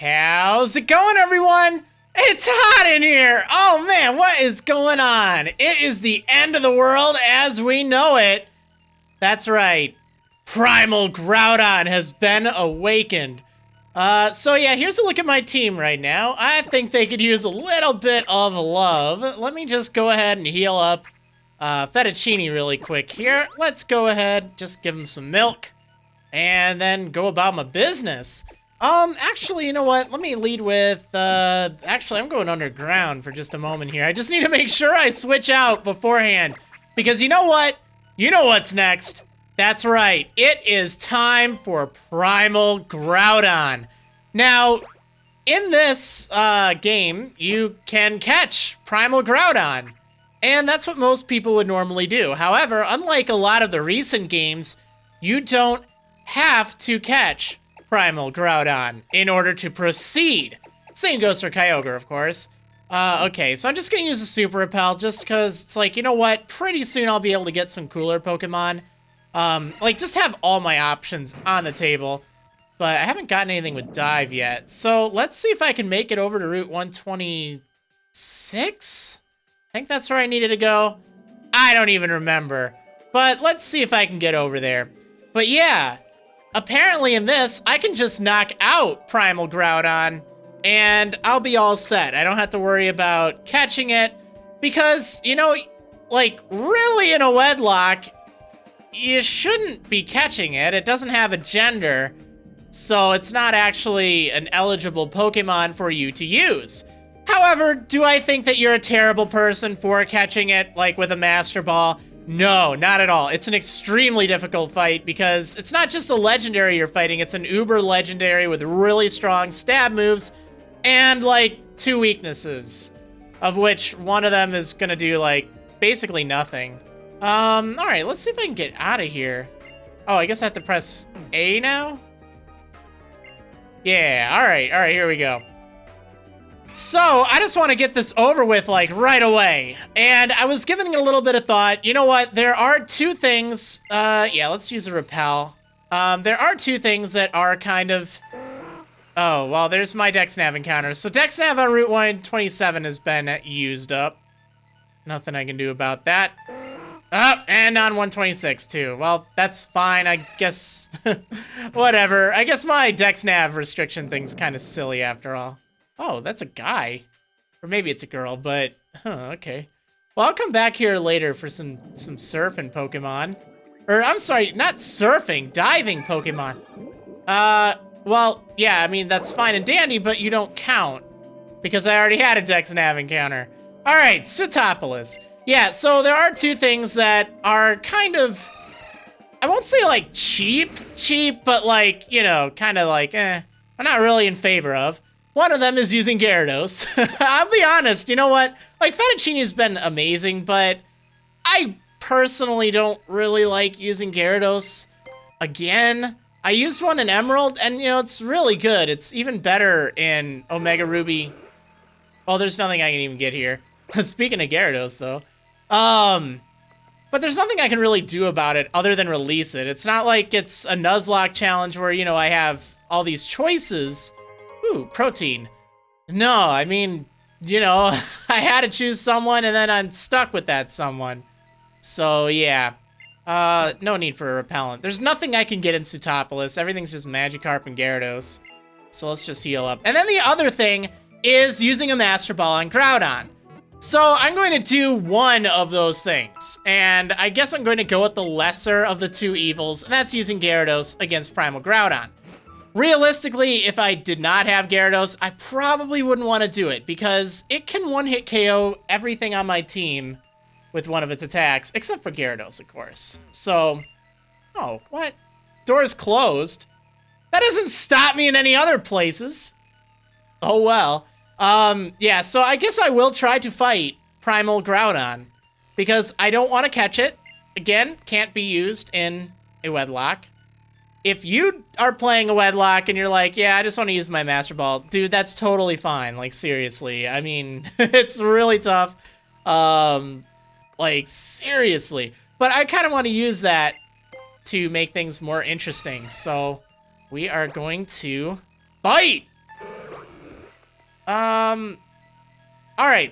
How's it going, everyone? It's hot in here! Oh man, what is going on? It is the end of the world as we know it. That's right. Primal Groudon has been awakened. So yeah, here's a look at my team right now. I think they could use a little bit of love. Let me just go ahead and heal up Fettuccine really quick here. Let's go ahead, just give him some milk, and then go about my business. Actually, you know what? Let me lead with, actually, I'm going underground for just a moment here. I just need to make sure I switch out beforehand. Because you know what? You know what's next. That's right. It is time for Primal Groudon. Now, in this, game, you can catch Primal Groudon. And that's what most people would normally do. However, unlike a lot of the recent games, you don't have to catch Primal Groudon in order to proceed. Same goes for Kyogre, of course. Okay, so I'm just gonna use a Super Repel just because it's like, you know what? Pretty soon I'll be able to get some cooler Pokemon. Like, just have all my options on the table. But I haven't gotten anything with Dive yet. So let's see if I can make it over to Route 126? I think that's where I needed to go. I don't even remember. But let's see if I can get over there. But yeah, apparently in this, I can just knock out Primal Groudon, and I'll be all set. I don't have to worry about catching it, because, you know, like, really in a Wedlocke, you shouldn't be catching it. It doesn't have a gender, so it's not actually an eligible Pokemon for you to use. However, do I think that you're a terrible person for catching it, like, with a Master Ball? No, not at all. It's an extremely difficult fight because it's not just a legendary you're fighting, it's an uber legendary with really strong stab moves and like 2 weaknesses, of which one of them is gonna do like basically nothing. Alright, let's see if I can get out of here. Oh, I guess I have to press A now? Yeah, alright, here we go. So, I just want to get this over with, like, right away. And I was giving it a little bit of thought. You know what? There are 2 things. Yeah, let's use a Repel. There are 2 things that are kind of... Oh, well, there's my DexNav encounter. So, DexNav on Route 127 has been used up. Nothing I can do about that. Oh, and on 126, too. Well, that's fine, I guess. Whatever. I guess my DexNav restriction thing's kind of silly after all. Oh, that's a guy. Or maybe it's a girl, but, okay. Well, I'll come back here later for some surfing Pokemon. Or, I'm sorry, not surfing, diving Pokemon. Well, yeah, I mean, that's fine and dandy, but you don't count. Because I already had a DexNav encounter. Alright, Sootopolis. Yeah, so there are 2 things that are kind of, I won't say, like, cheap, but, like, you know, kind of like, I'm not really in favor of. One of them is using Gyarados. I'll be honest, you know what? Like, Fettuccine's been amazing, but I personally don't really like using Gyarados again. I used one in Emerald, and, you know, it's really good. It's even better in Omega Ruby. Well, there's nothing I can even get here. Speaking of Gyarados, though. But there's nothing I can really do about it other than release it. It's not like it's a Nuzlocke challenge where, you know, I have all these choices. Ooh, protein. No, I mean, you know, I had to choose someone and then I'm stuck with that someone. So, yeah. No need for a repellent. There's nothing I can get in Sootopolis. Everything's just Magikarp and Gyarados. So let's just heal up. And then the other thing is using a Master Ball on Groudon. So I'm going to do one of those things. And I guess I'm going to go with the lesser of the 2 evils, and that's using Gyarados against Primal Groudon. Realistically, if I did not have Gyarados, I probably wouldn't want to do it because it can one-hit KO everything on my team with one of its attacks, except for Gyarados, of course. So, oh, what? Door's closed. That doesn't stop me in any other places. Oh, well. Yeah, so I guess I will try to fight Primal Groudon because I don't want to catch it. Again, can't be used in a Wedlocke. If you are playing a Wedlocke and you're like, yeah, I just want to use my Master Ball, dude, that's totally fine. Like, seriously. I mean, it's really tough. Like, seriously. But I kind of want to use that to make things more interesting. So, we are going to fight! Alright,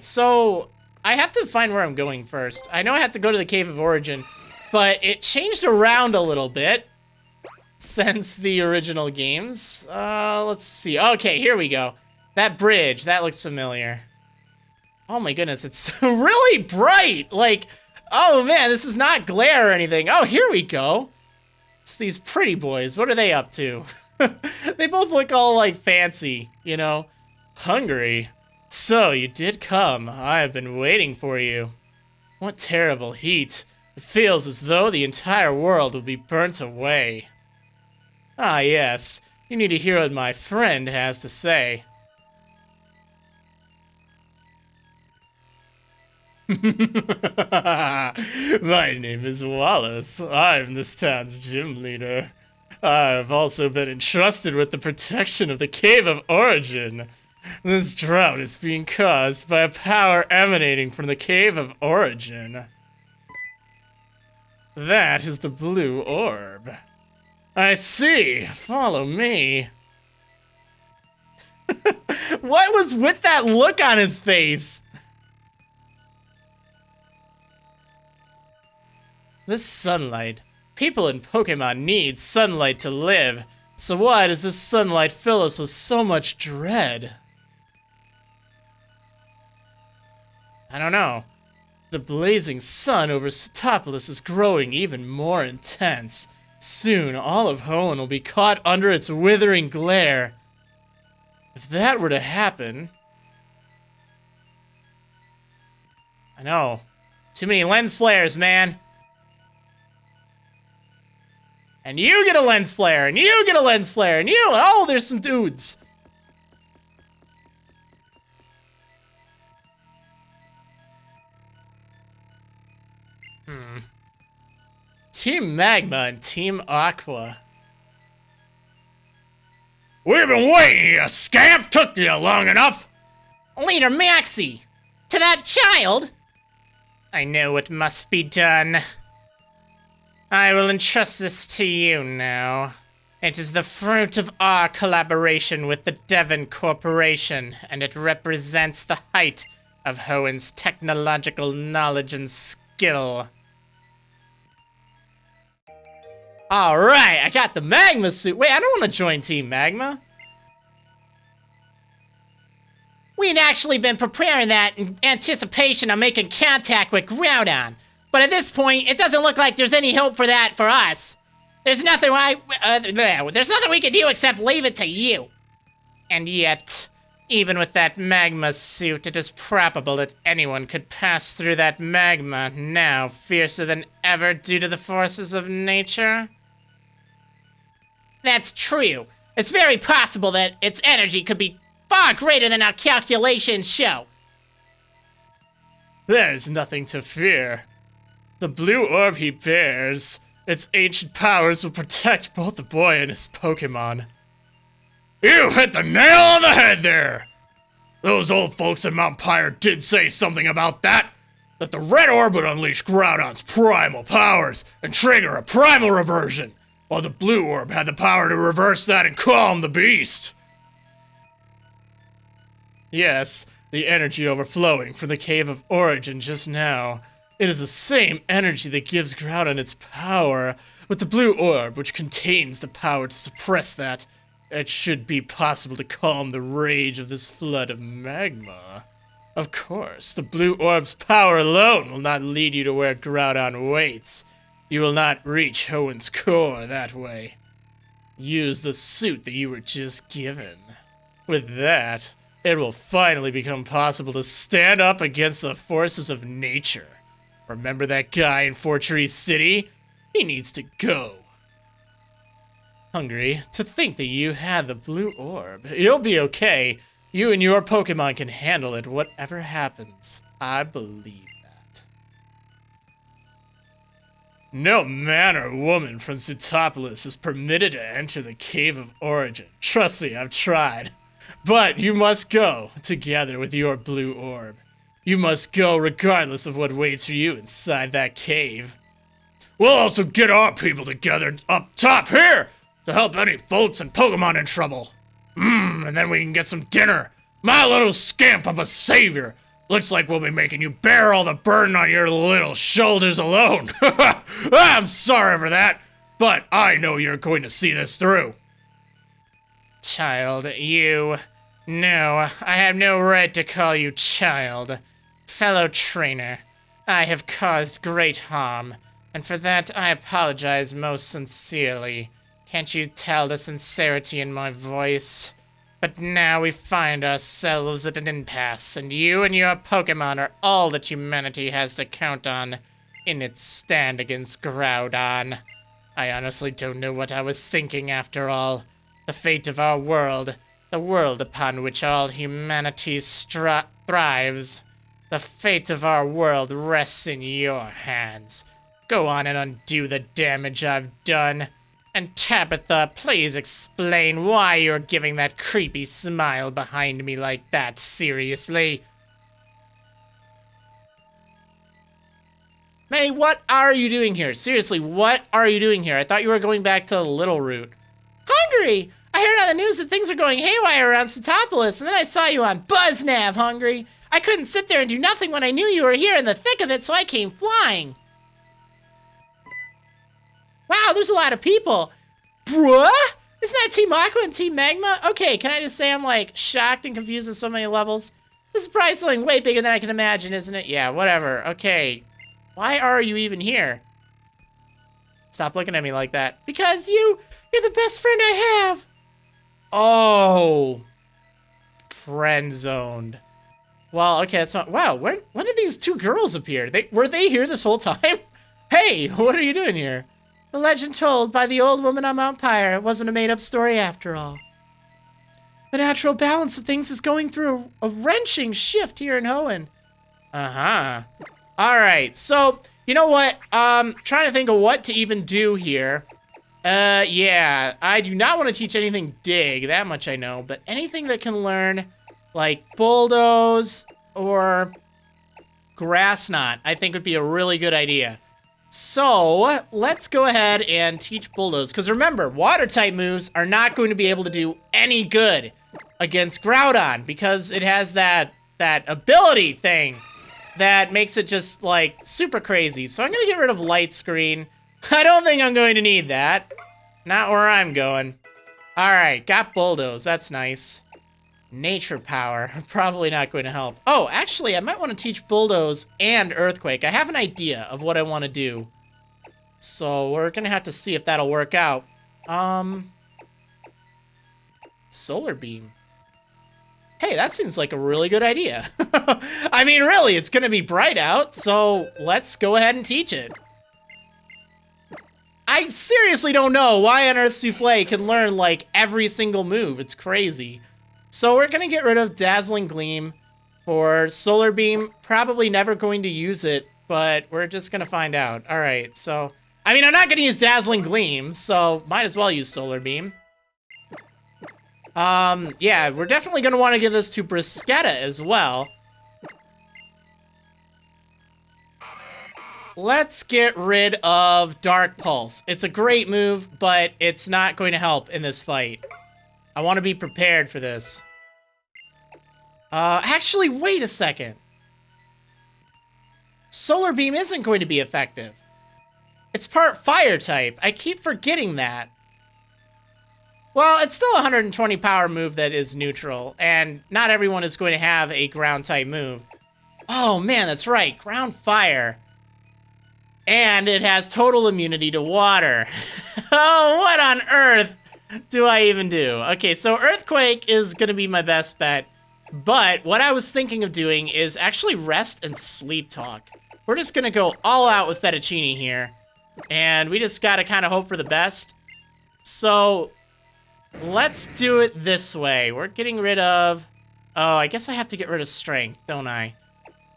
so I have to find where I'm going first. I know I have to go to the Cave of Origin, but it changed around a little bit since the original games. Let's see. Okay, here we go. That bridge, that looks familiar. Oh my goodness, it's really bright! Like, oh man, this is not glare or anything. Oh, here we go. It's these pretty boys. What are they up to? They both look all, like, fancy, you know? Hungry. So, you did come. I have been waiting for you. What terrible heat. It feels as though the entire world will be burnt away. Ah, yes. You need to hear what my friend has to say. My name is Wallace. I'm this town's gym leader. I've also been entrusted with the protection of the Cave of Origin. This drought is being caused by a power emanating from the Cave of Origin. That is the blue orb. I see. Follow me. What was with that look on his face? This sunlight. People in Pokemon need sunlight to live. So why does this sunlight fill us with so much dread? I don't know. The blazing sun over Sootopolis is growing even more intense. Soon, all of Hoenn will be caught under its withering glare. If that were to happen... I know. Too many lens flares, man. And you get a lens flare, and you get a lens flare, and you... Oh, there's some dudes. Team Magma and Team Aqua. We've been waiting, you scamp! Took you long enough! Leader Maxie! To that child! I know what must be done. I will entrust this to you now. It is the fruit of our collaboration with the Devon Corporation, and it represents the height of Hoenn's technological knowledge and skill. Alright, I got the Magma suit. Wait, I don't want to join Team Magma. We'd actually been preparing that in anticipation of making contact with Groudon. But at this point, it doesn't look like there's any hope for that for us. There's nothing there's nothing we can do except leave it to you. And yet, even with that magma suit, it is probable that anyone could pass through that magma, now fiercer than ever due to the forces of nature. That's true. It's very possible that its energy could be far greater than our calculations show. There's nothing to fear. The blue orb he bears, its ancient powers will protect both the boy and his Pokemon. You hit the nail on the head there! Those old folks at Mount Pyre did say something about that the red orb would unleash Groudon's primal powers and trigger a primal reversion, while the blue orb had the power to reverse that and calm the beast. Yes, the energy overflowing from the Cave of Origin just now. It is the same energy that gives Groudon its power, with the blue orb, which contains the power to suppress that. It should be possible to calm the rage of this flood of magma. Of course, the blue orb's power alone will not lead you to where Groudon waits. You will not reach Hoenn's core that way. Use the suit that you were just given. With that, it will finally become possible to stand up against the forces of nature. Remember that guy in Fortree City? He needs to go. Hungry, to think that you had the blue orb. You'll be okay. You and your Pokemon can handle it, whatever happens. I believe that. No man or woman from Sootopolis is permitted to enter the Cave of Origin. Trust me, I've tried. But you must go, together with your blue orb. You must go regardless of what waits for you inside that cave. We'll also get our people together up top here to help any folks and Pokemon in trouble. And then we can get some dinner My little scamp of a savior. Looks like we'll be making you bear all the burden on your little shoulders alone. I'm sorry for that, but I know you're going to see this through. Child, you... No, I have no right to call you child. Fellow trainer, I have caused great harm, and for that I apologize most sincerely. Can't you tell the sincerity in my voice? But now we find ourselves at an impasse, and you and your Pokémon are all that humanity has to count on in its stand against Groudon. I honestly don't know what I was thinking after all. The fate of our world, the world upon which all humanity thrives, the fate of our world rests in your hands. Go on and undo the damage I've done. And Tabitha, please explain why you're giving that creepy smile behind me like that, seriously. May, what are you doing here? Seriously, what are you doing here? I thought you were going back to Little Root. Hungry! I heard on the news that things are going haywire around Sootopolis, and then I saw you on BuzzNav, Hungry. I couldn't sit there and do nothing when I knew you were here in the thick of it, so I came flying. Wow, there's a lot of people. Bruh? Isn't that Team Aqua and Team Magma? Okay, can I just say I'm, like, shocked and confused on so many levels? This is probably something way bigger than I can imagine, isn't it? Yeah, whatever. Okay. Why are you even here? Stop looking at me like that. Because you're the best friend I have. Oh. Friend zoned. Well, okay, that's not... Wow, when did these two girls appear? Were they here this whole time? Hey, what are you doing here? The legend told by the old woman on Mount Pyre wasn't a made-up story after all. The natural balance of things is going through a wrenching shift here in Hoenn. Uh-huh. Alright, so, you know what? Trying to think of what to even do here. Yeah, I do not want to teach anything dig, that much I know, but anything that can learn, like, Bulldoze or Grass Knot, I think would be a really good idea. So, let's go ahead and teach Bulldoze, because remember, Water-type moves are not going to be able to do any good against Groudon, because it has that ability thing that makes it just, like, super crazy. So I'm going to get rid of Light Screen. I don't think I'm going to need that. Not where I'm going. Alright, got Bulldoze, that's nice. Nature Power, probably not going to help. Oh, actually, I might want to teach Bulldoze and Earthquake. I have an idea of what I want to do. So we're going to have to see if that'll work out. Solar Beam. Hey, that seems like a really good idea. I mean, really, it's going to be bright out, so let's go ahead and teach it. I seriously don't know why on Earth Souffle can learn, like, every single move. It's crazy. So we're going to get rid of Dazzling Gleam for Solar Beam. Probably never going to use it, but we're just going to find out. All right, so... I mean, I'm not going to use Dazzling Gleam, so might as well use Solar Beam. Yeah, we're definitely going to want to give this to Brisketta as well. Let's get rid of Dark Pulse. It's a great move, but it's not going to help in this fight. I want to be prepared for this. Actually, wait a second. Solar Beam isn't going to be effective. It's part Fire type. I keep forgetting that. Well, it's still a 120 power move that is neutral, and not everyone is going to have a Ground type move. Oh man, that's right, Ground Fire. And it has total immunity to water. Oh, what on earth do I even do? Okay, so Earthquake is gonna be my best bet, but what I was thinking of doing is actually Rest and Sleep Talk. We're just gonna go all out with Fettuccine here, and we just gotta kind of hope for the best. So, let's do it this way. We're getting rid of... Oh, I guess I have to get rid of Strength, don't I?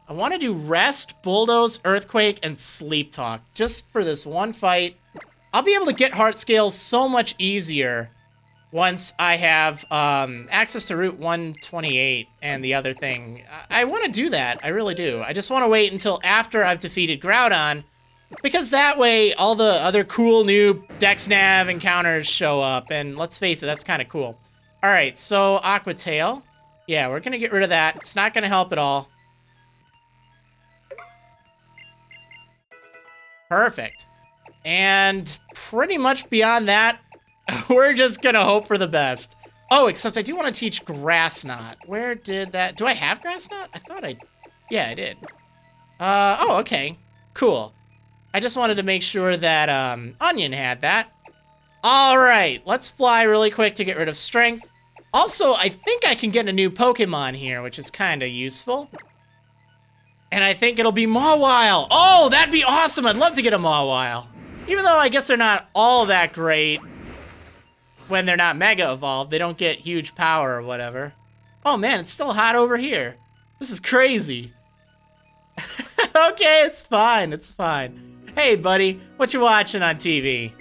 I want to do Rest, Bulldoze, Earthquake, and Sleep Talk, just for this one fight. I'll be able to get Heart Scale so much easier once I have access to Route 128 and the other thing. I want to do that, I really do. I just want to wait until after I've defeated Groudon, because that way all the other cool new Dex Nav encounters show up, and let's face it, that's kind of cool. Alright, so Aqua Tail. Yeah, we're gonna get rid of that. It's not gonna help at all. Perfect. And pretty much beyond that, we're just gonna hope for the best. Oh, except I do want to teach Grass Knot. Where did that... Do I have Grass Knot? I thought I... Yeah, I did. Oh, okay. Cool. I just wanted to make sure that Onion had that. All right, let's fly really quick to get rid of Strength. Also, I think I can get a new Pokemon here, which is kind of useful. And I think it'll be Mawile. Oh, that'd be awesome. I'd love to get a Mawile. Even though I guess they're not all that great when they're not Mega Evolved. They don't get huge power or whatever. Oh man, it's still hot over here. This is crazy. Okay, it's fine. It's fine. Hey, buddy, what you watching on TV?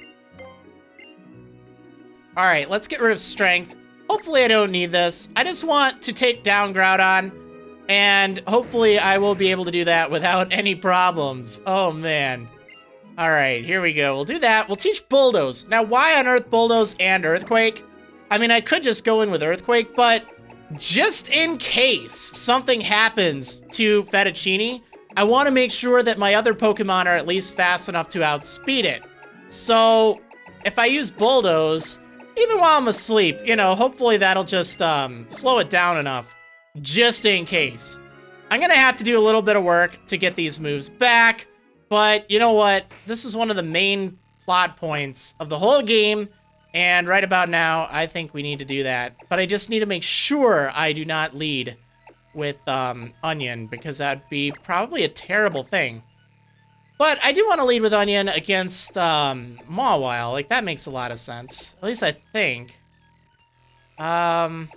All right, let's get rid of Strength. Hopefully I don't need this. I just want to take down Groudon, and hopefully I will be able to do that without any problems. Oh, man. All right, here we go. We'll do that. We'll teach Bulldoze. Now, why on Earth Bulldoze and Earthquake? I mean, I could just go in with Earthquake, but just in case something happens to Fettuccine, I want to make sure that my other Pokemon are at least fast enough to outspeed it. So, if I use Bulldoze, even while I'm asleep, you know, hopefully that'll just slow it down enough, just in case. I'm gonna have to do a little bit of work to get these moves back, but you know what? This is one of the main plot points of the whole game, and right about now, I think we need to do that. But I just need to make sure I do not lead with Onion, because that'd be probably a terrible thing. But I do want to lead with Onion against Mawile. Like, that makes a lot of sense. At least I think. Probably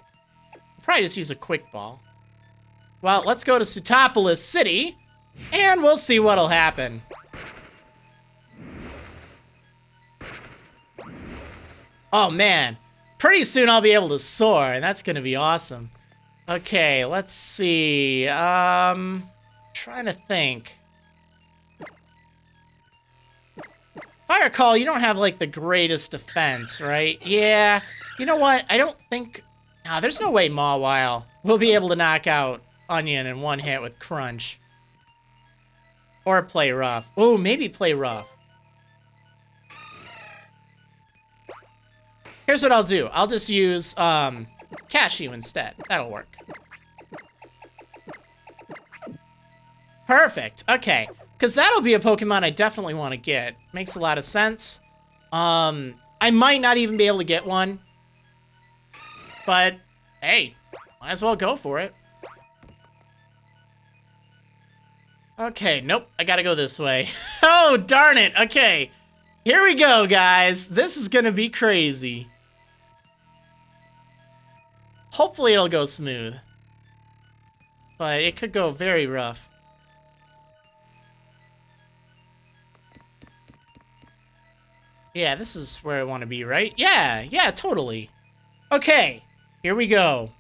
just use a Quick Ball. Well, let's go to Sootopolis City, and we'll see what'll happen. Oh, man. Pretty soon I'll be able to soar, and that's going to be awesome. Okay, let's see. Trying to think. Fire Call, you don't have, like, the greatest defense, right? Yeah. You know what? I don't think... Nah, there's no way Mawile will be able to knock out Onion in one hit with Crunch. Or Play Rough. Oh, maybe Play Rough. Here's what I'll do. I'll just use Cashew instead. That'll work. Perfect. Okay. Because that'll be a Pokemon I definitely want to get. Makes a lot of sense. I might not even be able to get one. But, hey, might as well go for it. Okay, nope. I gotta go this way. Oh, darn it. Okay. Here we go, guys. This is gonna be crazy. Hopefully it'll go smooth. But it could go very rough. Yeah, this is where I want to be, right? Yeah, totally. Okay, here we go.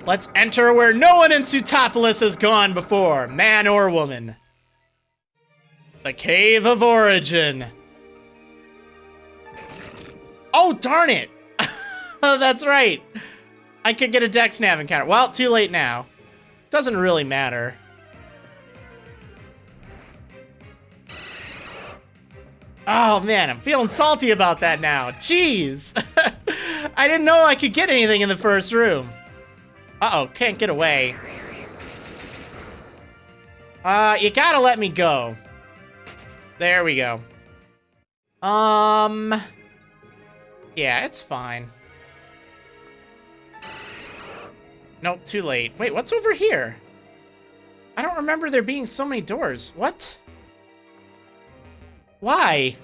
Let's enter where no one in Sootopolis has gone before, man or woman. The Cave of Origin. Oh, darn it. Oh, that's right. I could get a Dex Nav encounter. Well, too late now. Doesn't really matter. Oh, man, I'm feeling salty about that now. Jeez. I didn't know I could get anything in the first room. Uh-oh, can't get away. You gotta let me go. There we go. Yeah, it's fine. Nope, too late. Wait, what's over here? I don't remember there being so many doors. What? Why?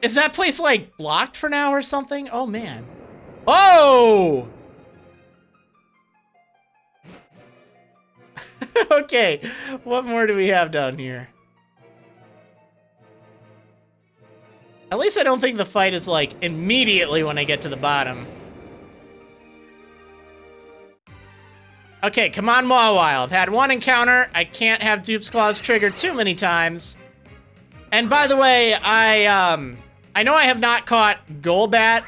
Is that place, like, blocked for now or something? Oh, man. Oh! Okay, what more do we have down here? At least I don't think the fight is, like, immediately when I get to the bottom. Okay, come on, Mawile. I've had one encounter. I can't have Dupe's Claws triggered too many times. And by the way, I know I have not caught Golbat,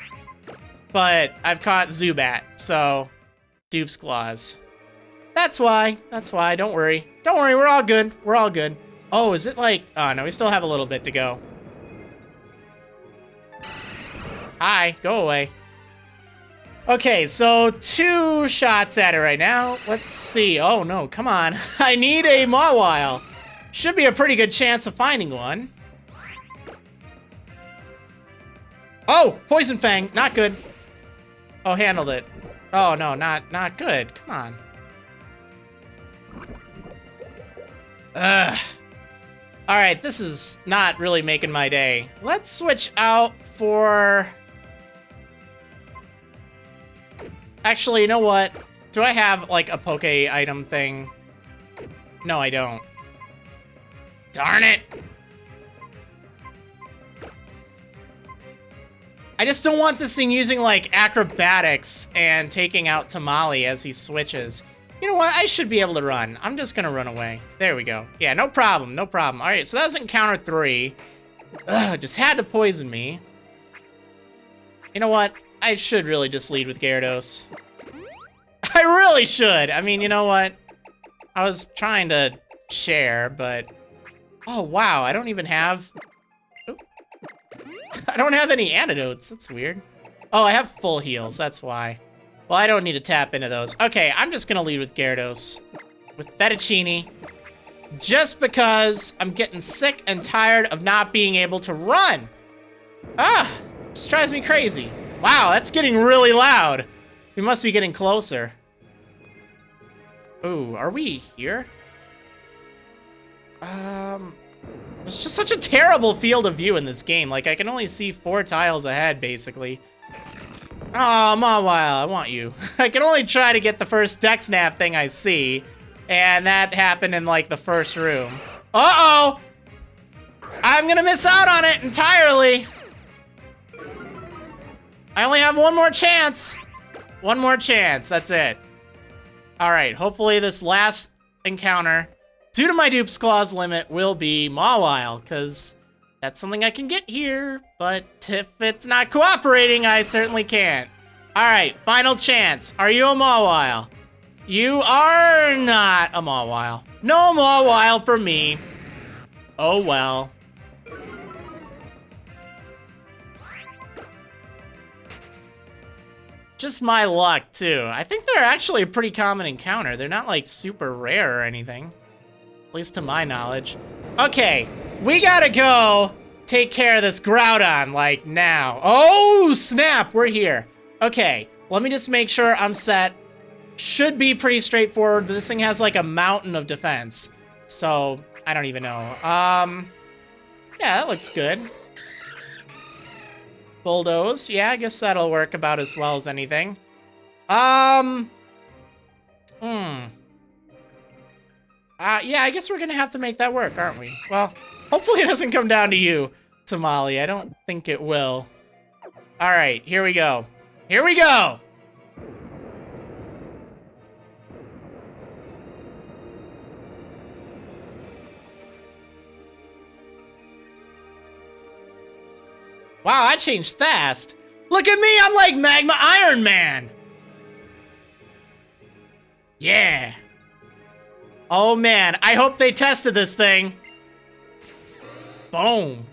but I've caught Zubat, so Dupe's Claws. That's why. That's why. Don't worry. Don't worry. We're all good. We're all good. Oh, is it like... Oh, no. We still have a little bit to go. Hi. Go away. Okay, so 2 shots at it right now. Let's see. Oh, no. Come on. I need a Mawile. Should be a pretty good chance of finding one. Oh, Poison Fang. Not good. Oh, handled it. Oh, no. Not good. Come on. Ugh. Alright, this is not really making my day. Let's switch out for... Actually, you know what? Do I have, like, a Poke item thing? No, I don't. Darn it! I just don't want this thing using, like, acrobatics and taking out Tamale as he switches. You know what? I should be able to run. I'm just gonna run away. There we go. Yeah, no problem. No problem. All right, so that was encounter 3. Ugh, just had to poison me. You know what? I should really just lead with Gyarados. I really should. I mean, you know what? I was trying to share, but... Oh, wow. I don't even have... Oop. I don't have any antidotes. That's weird. Oh, I have full heals. That's why. Well, I don't need to tap into those. Okay, I'm just gonna lead with Gyarados. With Fettuccine. Just because I'm getting sick and tired of not being able to run. Ah, just drives me crazy. Wow, that's getting really loud. We must be getting closer. Ooh, are we here? There's just such a terrible field of view in this game. Like, I can only see 4 tiles ahead, basically. Oh, Mawile, I want you. I can only try to get the first Dex Snap thing I see, and that happened in, like, the first room. Uh-oh! I'm gonna miss out on it entirely! I only have one more chance! One more chance, that's it. Alright, hopefully this last encounter, due to my Dupe's Claws limit, will be Mawile, because that's something I can get here, but if it's not cooperating, I certainly can't. Alright, final chance. Are you a Mawile? You are not a Mawile. No Mawile for me. Oh well. Just my luck, too. I think they're actually a pretty common encounter. They're not, like, super rare or anything. At least to my knowledge. Okay, we gotta go take care of this Groudon, like, now. Oh, snap, we're here. Okay, let me just make sure I'm set. Should be pretty straightforward, but this thing has, like, a mountain of defense. So, I don't even know. Yeah, that looks good. Bulldoze. Yeah, I guess that'll work about as well as anything. Yeah, I guess we're gonna have to make that work, aren't we? Well, hopefully it doesn't come down to you, Tamale. I don't think it will. All right, here we go. Here we go! Wow, I changed fast. Look at me, I'm like Magma Iron Man. Yeah. Oh man, I hope they tested this thing. Boom.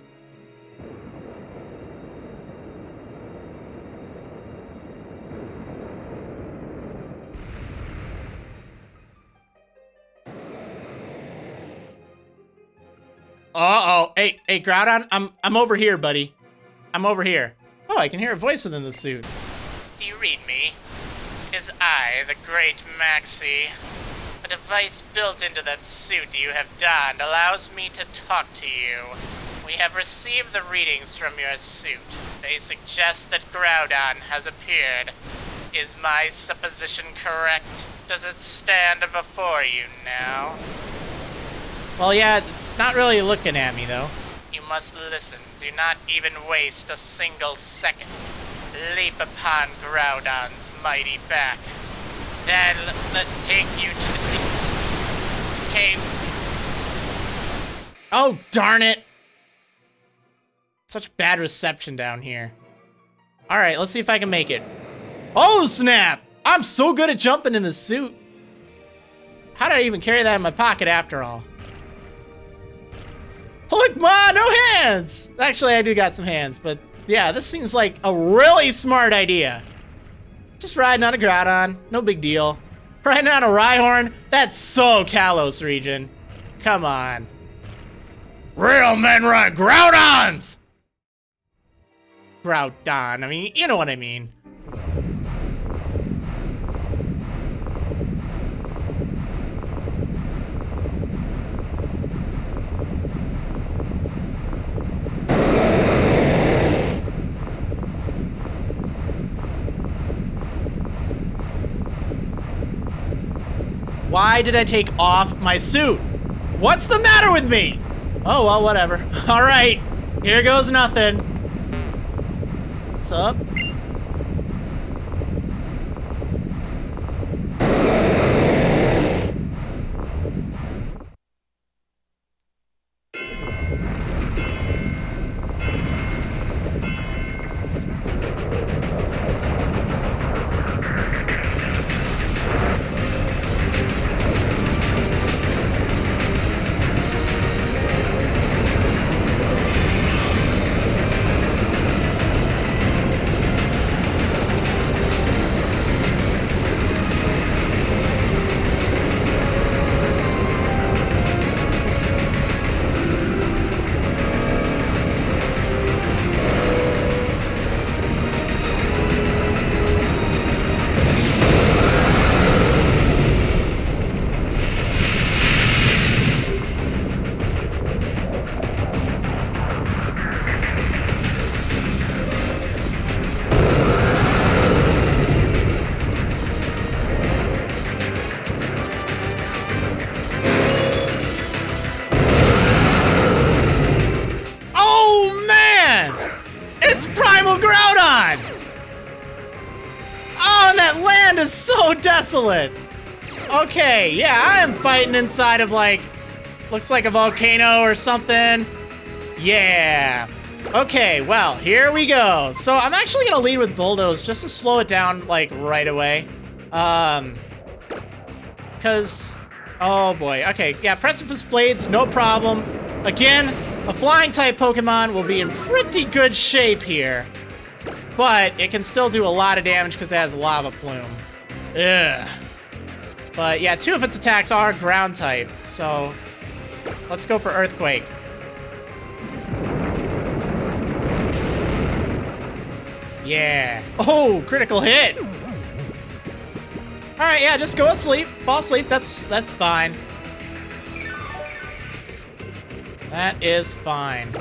Uh-oh. Hey, Groudon, I'm over here, buddy. I'm over here. Oh, I can hear a voice within the suit. Do you read me? Is I, the great Maxie. A device built into that suit you have donned allows me to talk to you. We have received the readings from your suit. They suggest that Groudon has appeared. Is my supposition correct? Does it stand before you now? Well, yeah, it's not really looking at me, though. You must listen. Do not even waste a single second. Leap upon Groudon's mighty back. Then take you to the cave. Oh, darn it. Such bad reception down here. All right, let's see if I can make it. Oh, snap. I'm so good at jumping in the suit. How did I even carry that in my pocket after all? Look, Ma, no hands! Actually, I do got some hands, but yeah, this seems like a really smart idea. Just riding on a Groudon, no big deal. Riding on a Rhyhorn, that's so Kalos region. Come on. Real men ride Groudons! Groudon, I mean, you know what I mean. Why did I take off my suit? What's the matter with me? Oh, well, whatever. All right, here goes nothing. What's up? Is so desolate. Okay, yeah, I am fighting inside of like, looks like a volcano or something. Yeah. Okay, well, here we go. So I'm actually gonna lead with Bulldoze just to slow it down like right away. Cause, oh boy, okay, yeah, Precipice Blades, no problem. Again, a flying type Pokemon will be in pretty good shape here. But it can still do a lot of damage because it has Lava Plume. Ugh. But yeah, 2 of its attacks are ground type, so let's go for Earthquake. Yeah. Oh, critical hit. All right, yeah, just go asleep, fall asleep. That's fine. That is fine.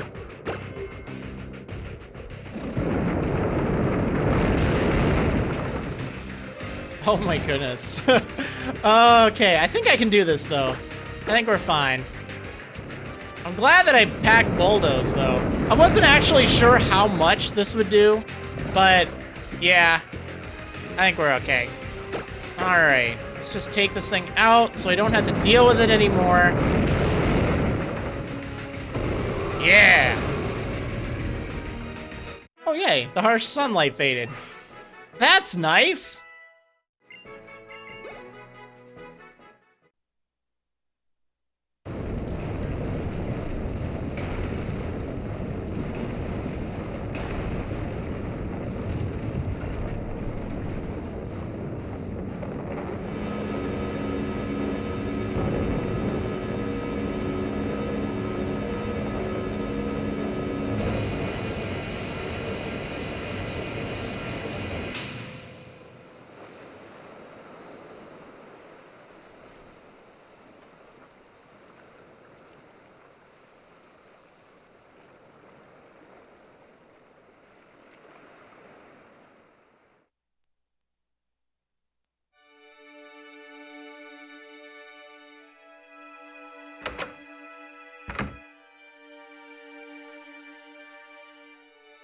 Oh my goodness. Okay, I think I can do this though. I think we're fine. I'm glad that I packed Bulldoze though. I wasn't actually sure how much this would do, but yeah, I think we're okay. All right, let's just take this thing out so I don't have to deal with it anymore. Yeah. Oh yay, the harsh sunlight faded. That's nice.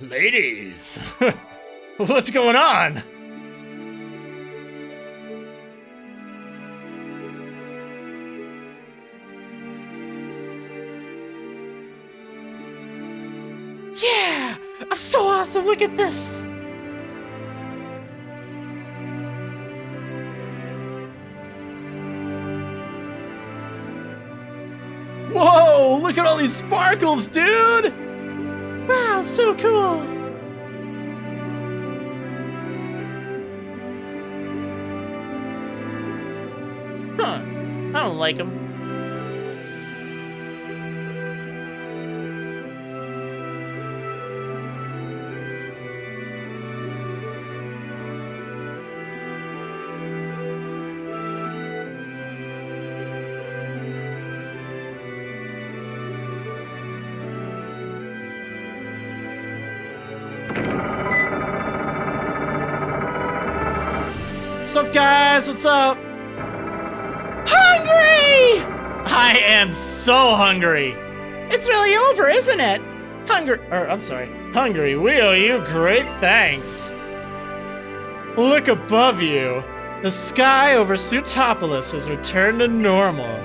Ladies, what's going on? Yeah, I'm so awesome. Look at this. Whoa, look at all these sparkles, dude! Wow, so cool! Huh, I don't like them. What's up, guys? What's up? Hungry! I am so hungry. It's really over, isn't it? Hungry, we owe you great thanks. Look above you. The sky over Sootopolis has returned to normal.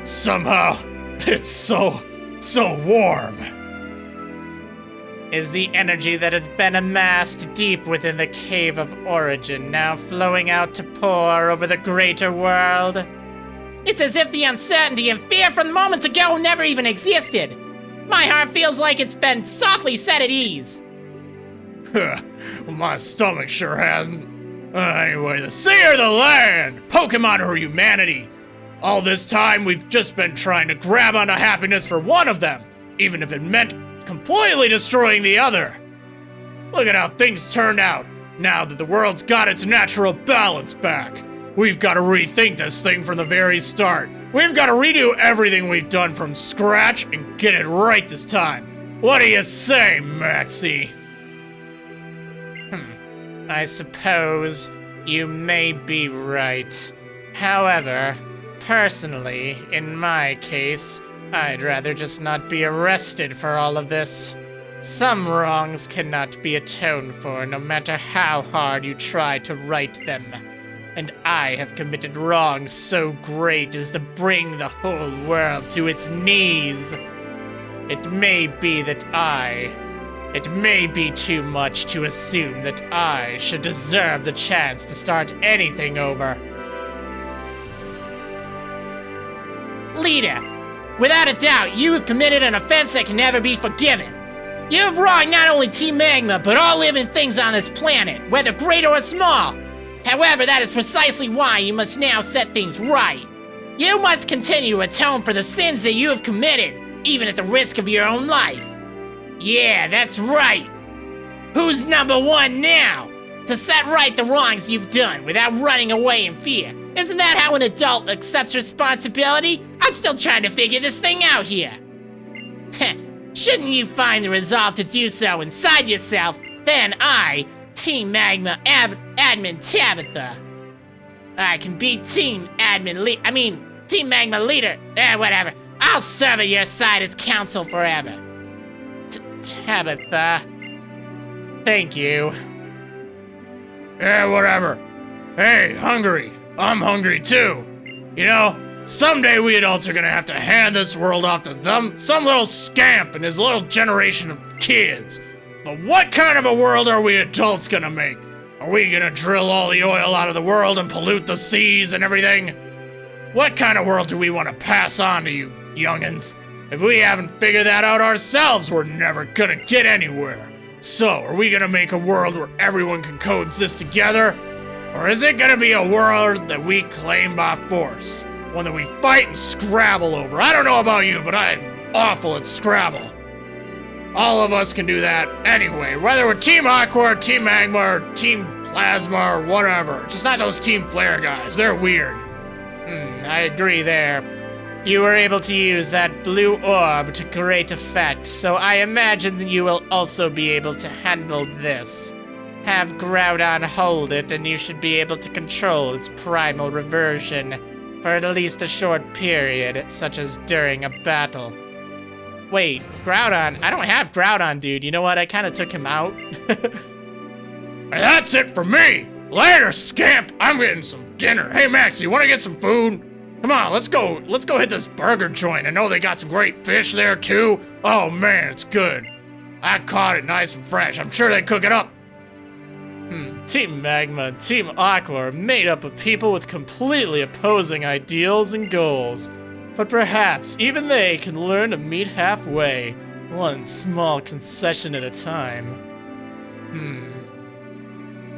Somehow, it's so warm. Is the energy that had been amassed deep within the Cave of Origin now flowing out to pour over the greater world? It's as if the uncertainty and fear from moments ago never even existed. My heart feels like it's been softly set at ease. Well, my stomach sure hasn't. Anyway, the sea or the land, Pokémon or humanity. All this time we've just been trying to grab onto happiness for one of them, even if it meant completely destroying the other. Look at how things turned out, now that the world's got its natural balance back. We've got to rethink this thing from the very start. We've got to redo everything we've done from scratch and get it right this time. What do you say, Maxie? I suppose you may be right. However, personally, in my case, I'd rather just not be arrested for all of this. Some wrongs cannot be atoned for, no matter how hard you try to right them. And I have committed wrongs so great as to bring the whole world to its knees. It may be too much to assume that I should deserve the chance to start anything over. Leader, without a doubt, you have committed an offense that can never be forgiven. You have wronged not only Team Magma, but all living things on this planet, whether great or small. However, that is precisely why you must now set things right. You must continue to atone for the sins that you have committed, even at the risk of your own life. Yeah, that's right. Who's number one now? To set right the wrongs you've done without running away in fear. Isn't that how an adult accepts responsibility? I'm still trying to figure this thing out here. Shouldn't you find the resolve to do so inside yourself, then I, Team Magma Admin Tabitha, I can be Team Magma Leader, whatever. I'll serve at your side as counsel forever. Tabitha, thank you. Yeah, whatever. Hey, hungry. I'm hungry too. You know, someday we adults are gonna have to hand this world off to some little scamp and his little generation of kids. But what kind of a world are we adults gonna make? Are we gonna drill all the oil out of the world and pollute the seas and everything? What kind of world do we want to pass on to you youngins? If we haven't figured that out ourselves, we're never gonna get anywhere. So, are we gonna make a world where everyone can coexist together? Or is it gonna be a world that we claim by force? One that we fight and Scrabble over? I don't know about you, but I'm awful at Scrabble. All of us can do that anyway, whether we're Team Aqua, Team Magma, or Team Plasma, or whatever. Just not those Team Flare guys, they're weird. I agree there. You were able to use that blue orb to great effect, so I imagine that you will also be able to handle this. Have Groudon hold it, and you should be able to control its primal reversion for at least a short period, such as during a battle. Wait, Groudon? I don't have Groudon, dude. You know what? I kind of took him out. That's it for me! Later, scamp! I'm getting some dinner. Hey, Max, you want to get some food? Come on, let's go hit this burger joint. I know they got some great fish there, too. Oh, man, it's good. I caught it nice and fresh. I'm sure they cook it up. Team Magma and Team Aqua are made up of people with completely opposing ideals and goals. But perhaps even they can learn to meet halfway, one small concession at a time.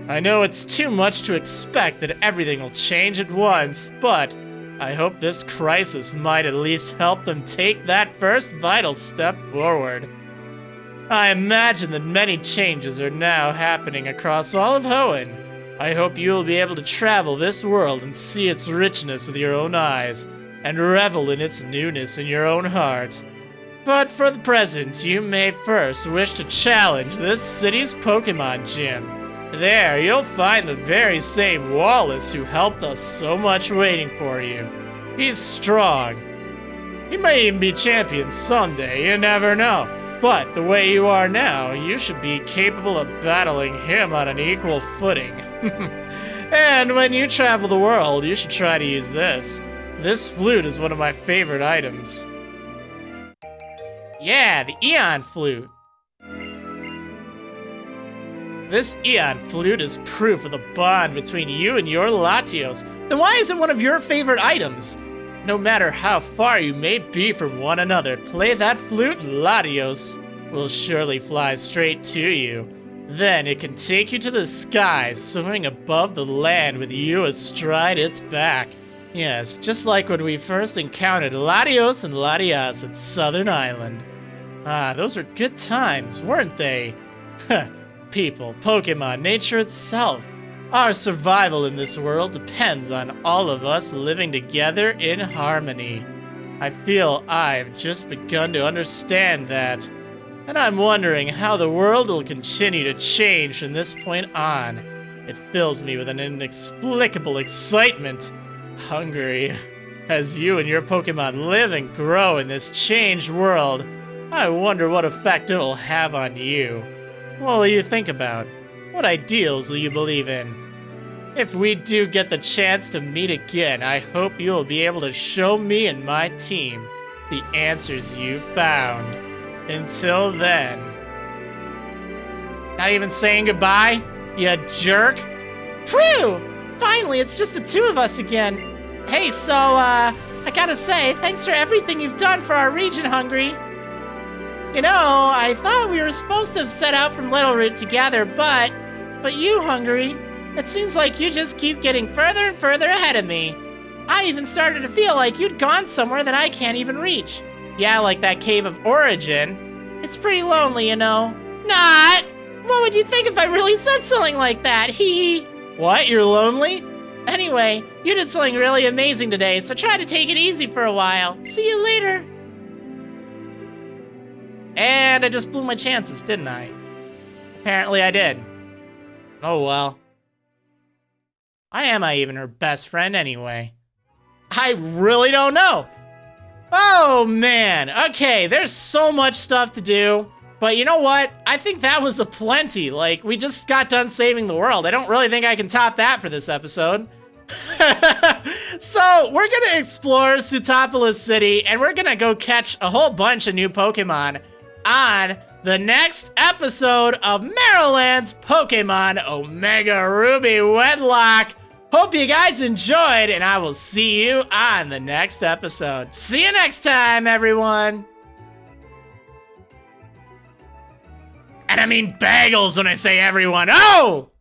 I know it's too much to expect that everything will change at once, but I hope this crisis might at least help them take that first vital step forward. I imagine that many changes are now happening across all of Hoenn. I hope you will be able to travel this world and see its richness with your own eyes, and revel in its newness in your own heart. But for the present, you may first wish to challenge this city's Pokémon gym. There, you'll find the very same Wallace who helped us so much waiting for you. He's strong. He may even be champion someday, you never know. But the way you are now, you should be capable of battling him on an equal footing. And when you travel the world, you should try to use this. This flute is one of my favorite items. Yeah, the Eon Flute. This Eon Flute is proof of the bond between you and your Latios. Then why is it one of your favorite items? No matter how far you may be from one another, play that flute and Latios will surely fly straight to you. Then it can take you to the skies, soaring above the land with you astride its back. Yes, just like when we first encountered Latios and Latias at Southern Island. Ah, those were good times, weren't they? People, Pokemon, nature itself. Our survival in this world depends on all of us living together in harmony. I feel I've just begun to understand that. And I'm wondering how the world will continue to change from this point on. It fills me with an inexplicable excitement. Hungry. As you and your Pokemon live and grow in this changed world, I wonder what effect it will have on you. What will you think about? What ideals will you believe in? If we do get the chance to meet again, I hope you will be able to show me and my team the answers you found. Until then. Not even saying goodbye, you jerk? Phew! Finally, it's just the two of us again. Hey, so, I gotta say, thanks for everything you've done for our region, Hungry. You know, I thought we were supposed to have set out from Little Root together, but you, Hungry, it seems like you just keep getting further and further ahead of me. I even started to feel like you'd gone somewhere that I can't even reach. Yeah, like that Cave of Origin. It's pretty lonely, you know. Not! What would you think if I really said something like that? Hee hee. What, you're lonely? Anyway, you did something really amazing today, so try to take it easy for a while. See you later. And I just blew my chances, didn't I? Apparently I did. Oh well. Why am I even her best friend anyway? I really don't know. Oh man, okay, there's so much stuff to do. But you know what? I think that was a plenty. Like, we just got done saving the world. I don't really think I can top that for this episode. So, we're gonna explore Sootopolis City, and we're gonna go catch a whole bunch of new Pokemon on the next episode of Marriland's Pokemon Omega Ruby Wedlocke. Hope you guys enjoyed, and I will see you on the next episode. See you next time, everyone. And I mean bagels when I say everyone. Oh!